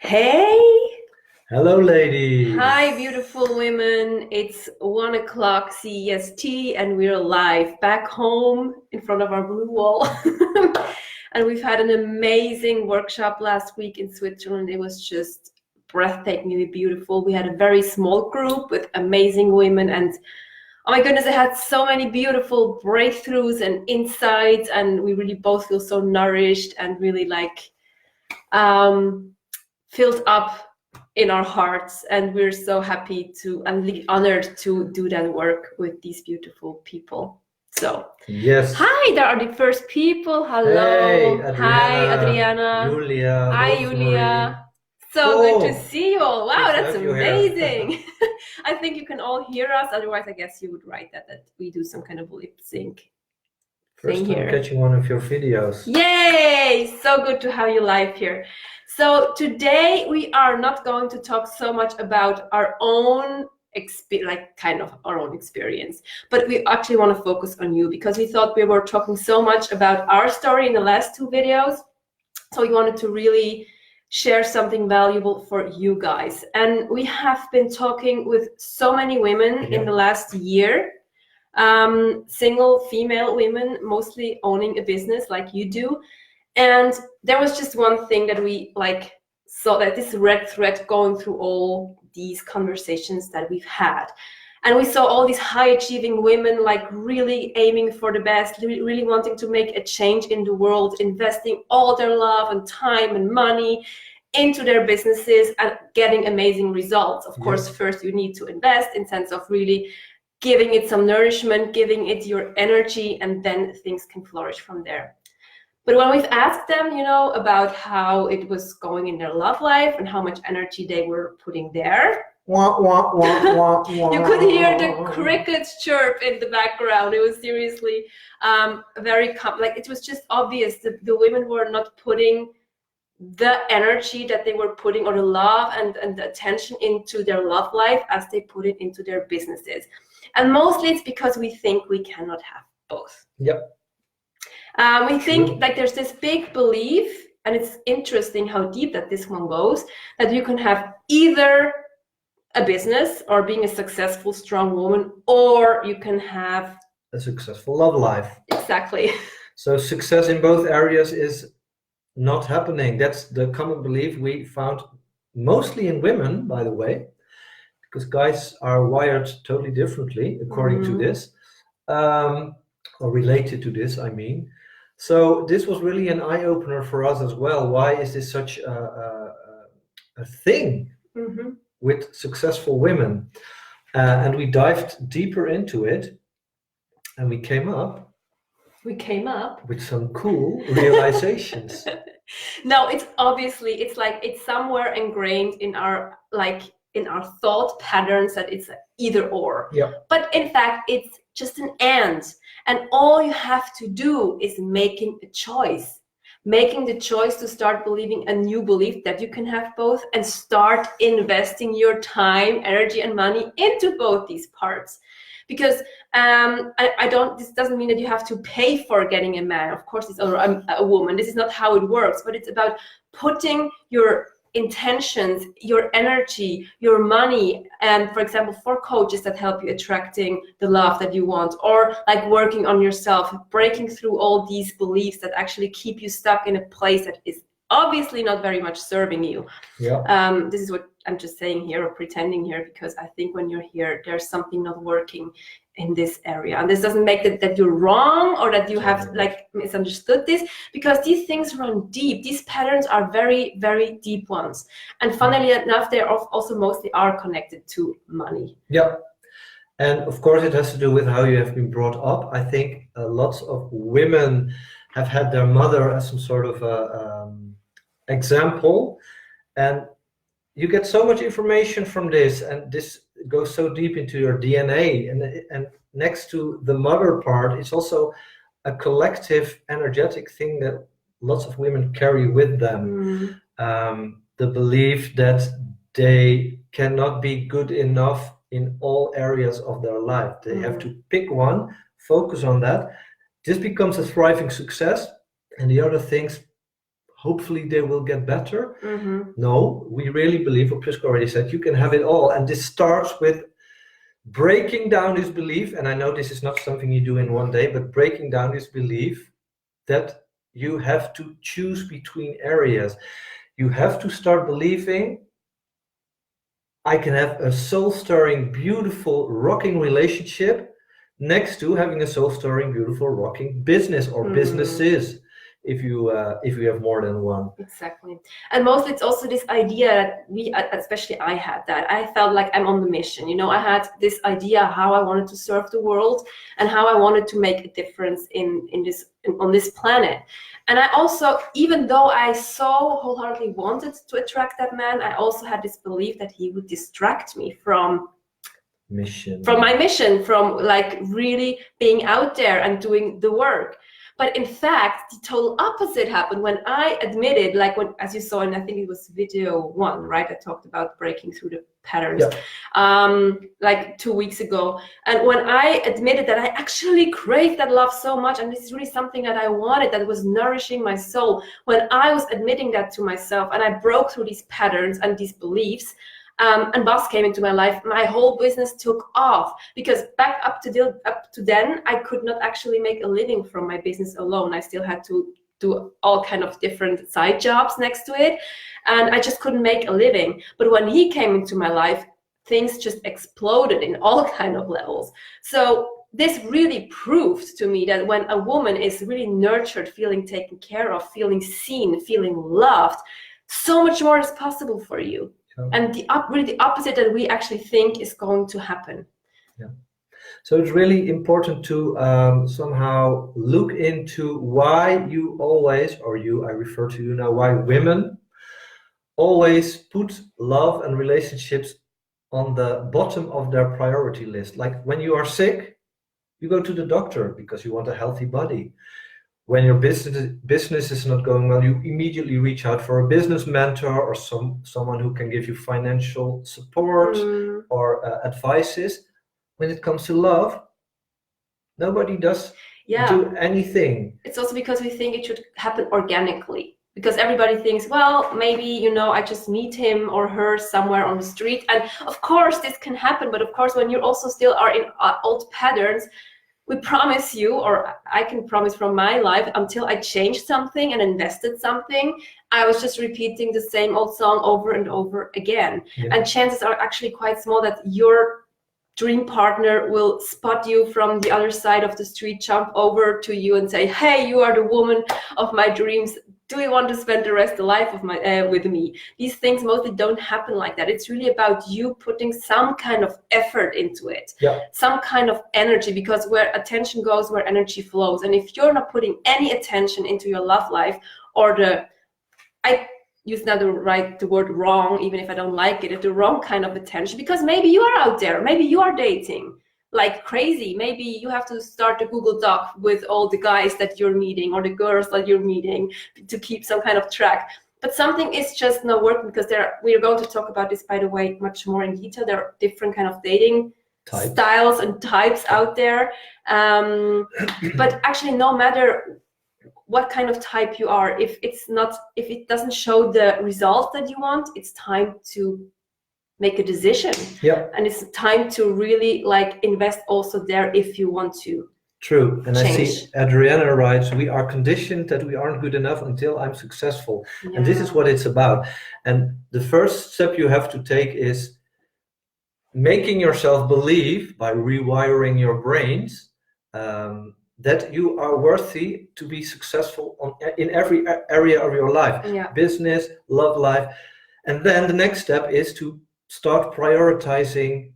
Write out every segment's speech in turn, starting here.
Hey! Hello, ladies. Hi, beautiful women. It's 1 o'clock CEST and we're live back home in front of our blue wall. And we've had an amazing workshop last week in Switzerland. It was just breathtakingly beautiful. We had a very small group with amazing women, and oh my goodness, I had so many beautiful breakthroughs and insights, and we really both feel so nourished and really filled up in our hearts, and we're so happy to and really honored to do that work with these beautiful people. So Yes. Hi, there are the first people. Hello. Hey, Adriana. Hi, Adriana. Julia. Hi, Rosemary. Julia. So Oh, good to see you all. Wow, good to that's have you here. amazing. I think you can all hear us. Otherwise, I guess you would write that we do some kind of lip sync First thing time here. catching one of your videos. Yay! So good to have you live here. So today we are not going to talk so much about our own our own experience, but we actually want to focus on you, because we thought we were talking so much about our story in the last two videos. So we wanted to really share something valuable for you guys. And we have been talking with so many women in the last year, single female women, mostly owning a business like you do. And there was just one thing that we saw, that this red thread going through all these conversations that we've had. And we saw all these high achieving women really aiming for the best, really wanting to make a change in the world, investing all their love and time and money into their businesses and getting amazing results. Of course, first you need to invest in sense of really giving it some nourishment, giving it your energy, and then things can flourish from there. But when we've asked them, about how it was going in their love life and how much energy they were putting there, you could hear the crickets chirp in the background. It was seriously it was just obvious that the women were not putting the energy that they were putting, or the love and the attention into their love life as they put it into their businesses. And mostly it's because we think we cannot have both. Yep. We think there's this big belief, and it's interesting how deep that this one goes, that you can have either a business or being a successful, strong woman, or you can have a successful love life. Exactly. So success in both areas is not happening. That's the common belief we found mostly in women, by the way, because guys are wired totally differently according to this, or related to this, I mean. So this was really an eye-opener for us as well. Why is this such a thing with successful women? And we dived deeper into it, and we came up with some cool realizations. No, it's obviously, it's somewhere ingrained in our thought patterns that it's either or. But in fact, it's just an and all you have to do is making the choice to start believing a new belief that you can have both, and start investing your time, energy, and money into both these parts. Because this doesn't mean that you have to pay for getting a man, of course, it's or a woman. This is not how it works, but it's about putting your intentions, your energy, your money, and for example, for coaches that help you attracting the love that you want, or working on yourself, breaking through all these beliefs that actually keep you stuck in a place that is obviously not very much serving you. This is what I'm just saying here, or pretending here, because I think when you're here, there's something not working in this area. And this doesn't make it that you're wrong, or that you have misunderstood this, because these things run deep. These patterns are very, very deep ones. And funnily enough, they also mostly are connected to money. And of course, it has to do with how you have been brought up. I think lots of women have had their mother as some sort of example, and you get so much information from this, and this goes so deep into your DNA. And next to the mother part, it's also a collective energetic thing that lots of women carry with them. The belief that they cannot be good enough in all areas of their life. They have to pick one, focus on that. This becomes a thriving success, and the other things hopefully they will get better. Mm-hmm. No, we really believe, what Priska already said, you can have it all. And this starts with breaking down this belief. And I know this is not something you do in one day, but breaking down this belief that you have to choose between areas. You have to start believing, I can have a soul-stirring, beautiful, rocking relationship next to having a soul-stirring, beautiful, rocking business or businesses, if you have more than one. Exactly. And mostly it's also this idea that we, especially I had that. I felt like I'm on the mission. You know, I had this idea how I wanted to serve the world and how I wanted to make a difference on this planet. And I also, even though I so wholeheartedly wanted to attract that man, I also had this belief that he would distract me from my mission, from like really being out there and doing the work. But in fact, the total opposite happened when I admitted, like when, as you saw in, I think it was video 1, right? I talked about breaking through the patterns, like 2 weeks ago. And when I admitted that I actually craved that love so much, and this is really something that I wanted, that was nourishing my soul, when I was admitting that to myself and I broke through these patterns and these beliefs, and boss came into my life, my whole business took off, because back up to then, I could not actually make a living from my business alone. I still had to do all kind of different side jobs next to it, and I just couldn't make a living. But when he came into my life, things just exploded in all kind of levels. So this really proved to me that when a woman is really nurtured, feeling taken care of, feeling seen, feeling loved, so much more is possible for you. And really the opposite that we actually think is going to happen. Yeah. So it's really important to somehow look into why you always, or you, I refer to you now, why women always put love and relationships on the bottom of their priority list. Like when you are sick, you go to the doctor because you want a healthy body. When your business is not going well, you immediately reach out for a business mentor or someone who can give you financial support or advices. When it comes to love, nobody does do anything. It's also because we think it should happen organically. Because everybody thinks, well, maybe, you know, I just meet him or her somewhere on the street. And of course this can happen, but of course when you also still are in old patterns, we promise you, or I can promise from my life, until I changed something and invested something, I was just repeating the same old song over and over again. Yeah. And chances are actually quite small that your dream partner will spot you from the other side of the street, jump over to you and say, hey, you are the woman of my dreams. Do you want to spend the rest of the life of with me? These things mostly don't happen like that. It's really about you putting some kind of effort into it, some kind of energy, because where attention goes, where energy flows. And if you're not putting any attention into your love life, or I use now the word wrong, even if I don't like it, the wrong kind of attention, because maybe you are out there, maybe you are dating like crazy. Maybe you have to start a Google Doc with all the guys that you're meeting or the girls that you're meeting to keep some kind of track. But something is just not working, because we are going to talk about this, by the way, much more in detail. There are different kind of dating styles and types out there. But actually, no matter what kind of type you are, if it doesn't show the result that you want, it's time to make a decision. And it's time to really like invest also there if you want to. True. And change. I see Adriana writes, we are conditioned that we aren't good enough until I'm successful. And this is what it's about. And the first step you have to take is making yourself believe, by rewiring your brains, that you are worthy to be successful in every area of your life. Business, love life. And then the next step is to start prioritizing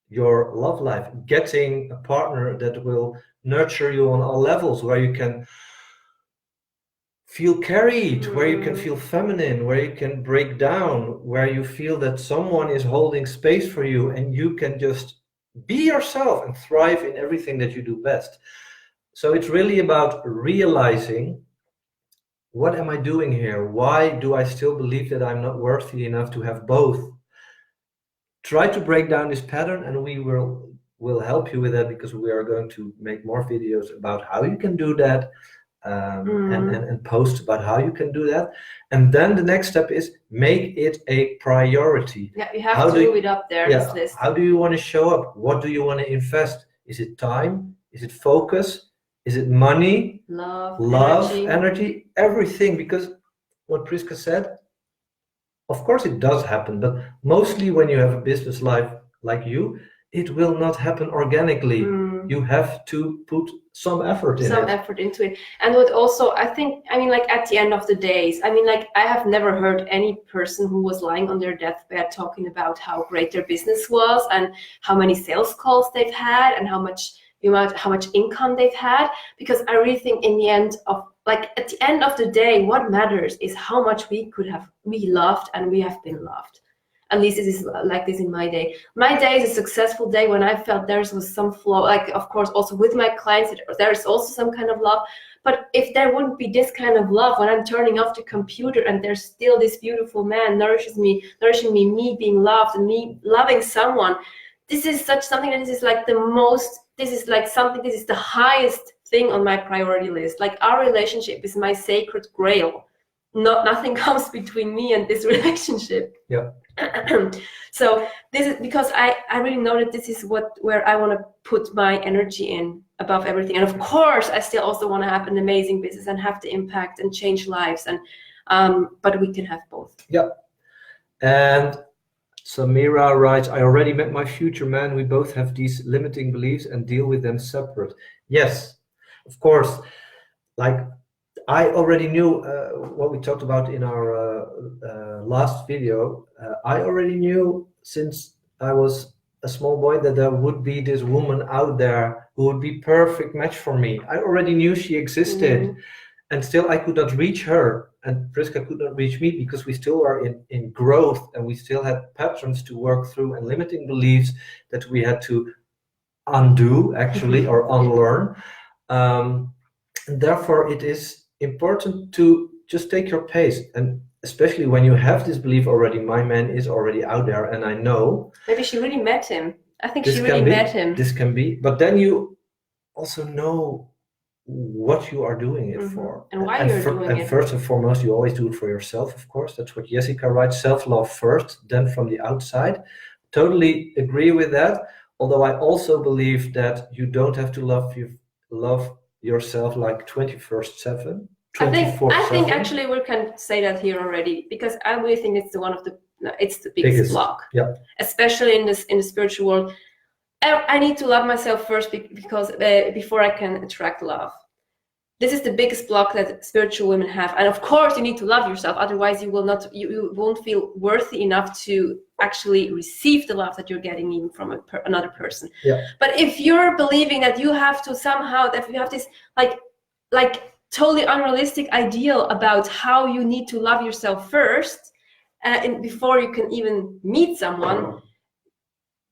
your love life, getting a partner that will nurture you on all levels, where you can feel carried, where you can feel feminine, where you can break down, where you feel that someone is holding space for you and you can just be yourself and thrive in everything that you do best. So it's really about realizing, what am I doing here? Why do I still believe that I'm not worthy enough to have both? Try to break down this pattern, and we will help you with that, because we are going to make more videos about how you can do that. and post about how you can do that. And then the next step is make it a priority. Yeah, you have to move it up there, this list. How do you want to show up? What do you want to invest? Is it time? Is it focus? Is it money? Love, energy, everything. Because what Priska said, of course it does happen, but mostly when you have a business life like you, it will not happen organically. You have to put some effort into it. And what also, I mean, like at the end of the days, I mean, like I have never heard any person who was lying on their deathbed talking about how great their business was and how many sales calls they've had and how much income they've had. Because I really think in the end of, like at the end of the day, what matters is how much we loved and we have been loved. At least it is like this in my day. My day is a successful day when I felt there was some flow, like of course also with my clients, there's also some kind of love. But if there wouldn't be this kind of love when I'm turning off the computer and there's still this beautiful man nourishing me, me being loved and me loving someone, this is something that is like this is the highest thing on my priority list. Like our relationship is my sacred grail. Nothing comes between me and this relationship. Yeah. So this is because I really know that this is where I want to put my energy in above everything. And of course, I still also want to have an amazing business and have the impact and change lives. And but we can have both. Yeah. And Samira writes, I already met my future man. We both have these limiting beliefs and deal with them separate. Yes, of course. Like I already knew what we talked about in our last video. I already knew since I was a small boy that there would be this woman out there who would be perfect match for me. I already knew she existed, and still I could not reach her, and Priska could not reach me because we still are in growth and we still had patterns to work through and limiting beliefs that we had to undo actually or unlearn. And therefore it is important to just take your pace, and especially when you have this belief already, my man is already out there and I know. Maybe she really met him. I think she really met him. This can be, but then you also know what you are doing it for. And why you're doing it. And first and foremost, you always do it for yourself, of course. That's what Jessica writes, self-love first, then from the outside. Totally agree with that. Although I also believe that you don't have to love yourself like 24/7. I think actually we can say that here already, because I really think it's the biggest block. Yeah. Especially in the spiritual world. I need to love myself first because before I can attract love. This is the biggest block that spiritual women have. And of course you need to love yourself, otherwise you won't feel worthy enough to actually receive the love that you're getting even from another person. Yeah. But if you're believing that you have to somehow, that you have this like totally unrealistic ideal about how you need to love yourself first and before you can even meet someone,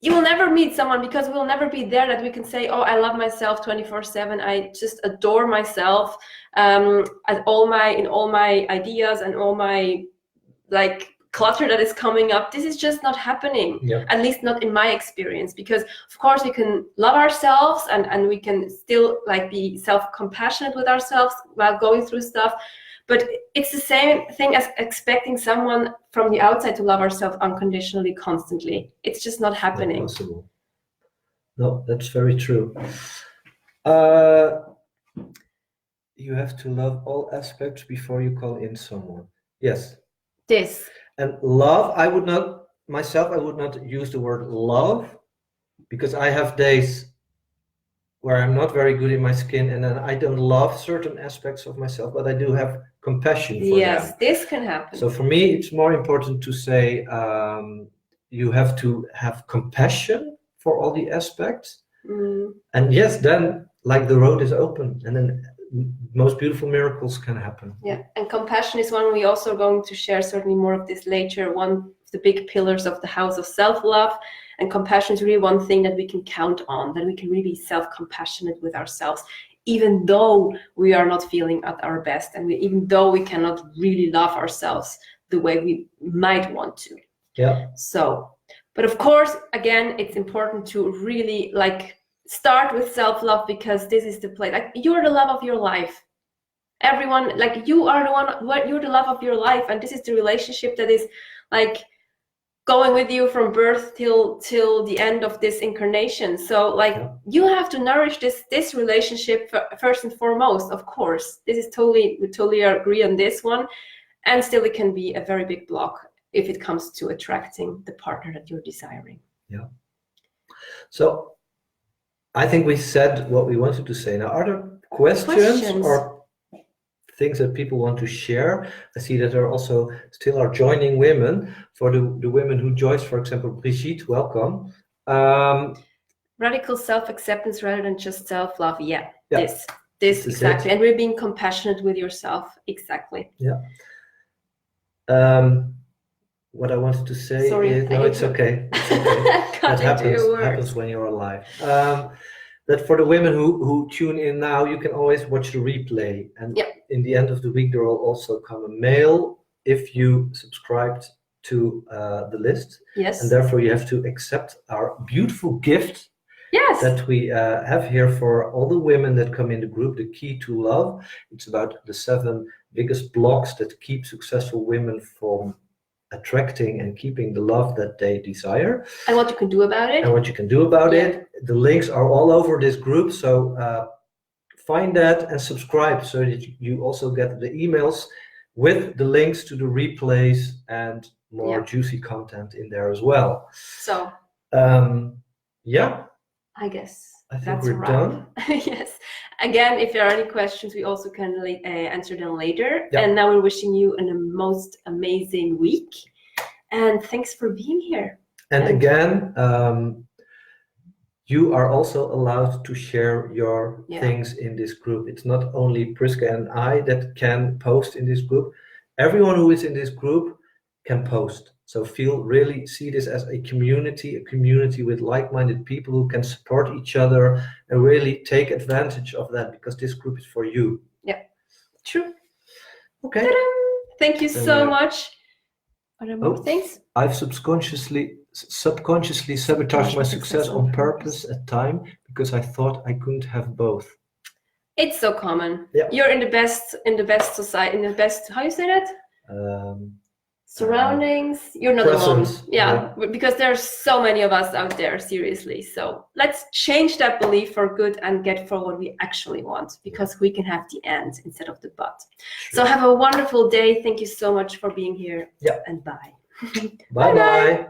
you will never meet someone, because we will never be there that we can say, oh, I love myself 24/7. I just adore myself in all my ideas and all my like clutter that is coming up. This is just not happening. Yeah. At least not in my experience, because of course we can love ourselves and we can still like be self-compassionate with ourselves while going through stuff. But it's the same thing as expecting someone from the outside to love ourselves unconditionally, constantly. It's just not happening. Not possible. No, that's very true. You have to love all aspects before you call in someone. Yes. This. And love, I would not use the word love, because I have days where I'm not very good in my skin and then I don't love certain aspects of myself, but I do have compassion for them. Yes, this can happen. So for me, it's more important to say you have to have compassion for all the aspects. And yes, then like the road is open and then most beautiful miracles can happen. Yeah, and compassion is one we also are going to share certainly more of this later. One of the big pillars of the house of self-love. And compassion is really one thing that we can count on, that we can really be self-compassionate with ourselves, even though we are not feeling at our best, and even though we cannot really love ourselves the way we might want to. Yeah. So, but of course, again, it's important to really like start with self-love, because this is the place. Like, you're the love of your life. Everyone, like, you are the one, you're the love of your life, and this is the relationship that is like going with you from birth till the end of this incarnation. So like, you have to nourish this relationship first and foremost. Of course, this is we totally agree on this one. And still, it can be a very big block if it comes to attracting the partner that you're desiring. Yeah. So I think we said what we wanted to say. Now, are there questions or things that people want to share? I see that there also still are joining women. For the women who joined, for example, Brigitte, welcome. Radical self-acceptance rather than just self-love. Yeah. This exactly. And we're being compassionate with yourself. Exactly. Yeah. What I wanted to say is, no, it's okay. It's okay. That happens when you're alive. That for the women who tune in now, you can always watch the replay. And in the end of the week, there will also come a mail if you subscribed to the list. Yes. And therefore, you have to accept our beautiful gift. Yes. That we have here for all the women that come in the group, the Key to Love. It's about the 7 biggest blocks that keep successful women from attracting and keeping the love that they desire. And what you can do about it. And what you can do about it. The links are all over this group. So find that and subscribe so that you also get the emails with the links to the replays and more juicy content in there as well. So, yeah. I guess I think that's we're done. Yes. Again, if there are any questions, we also can answer them later. Yeah. And now we're wishing you a most amazing week. And thanks for being here. And again, you are also allowed to share your things in this group. It's not only Priska and I that can post in this group. Everyone who is in this group can post. So see this as a community with like-minded people who can support each other and really take advantage of that, because this group is for you. Yeah, true. Okay. Ta-da! Thank you so much. Are there more things? I've subconsciously sabotaged my success on purpose at time because I thought I couldn't have both. It's so common. Yeah. You're in the best society, in the best, how you say that? Surroundings. You're not alone. Yeah, because there's so many of us out there, seriously. So let's change that belief for good and get for what we actually want, because we can have the and instead of the but. So have a wonderful day. Thank you so much for being here. Yeah. And bye. Bye-bye.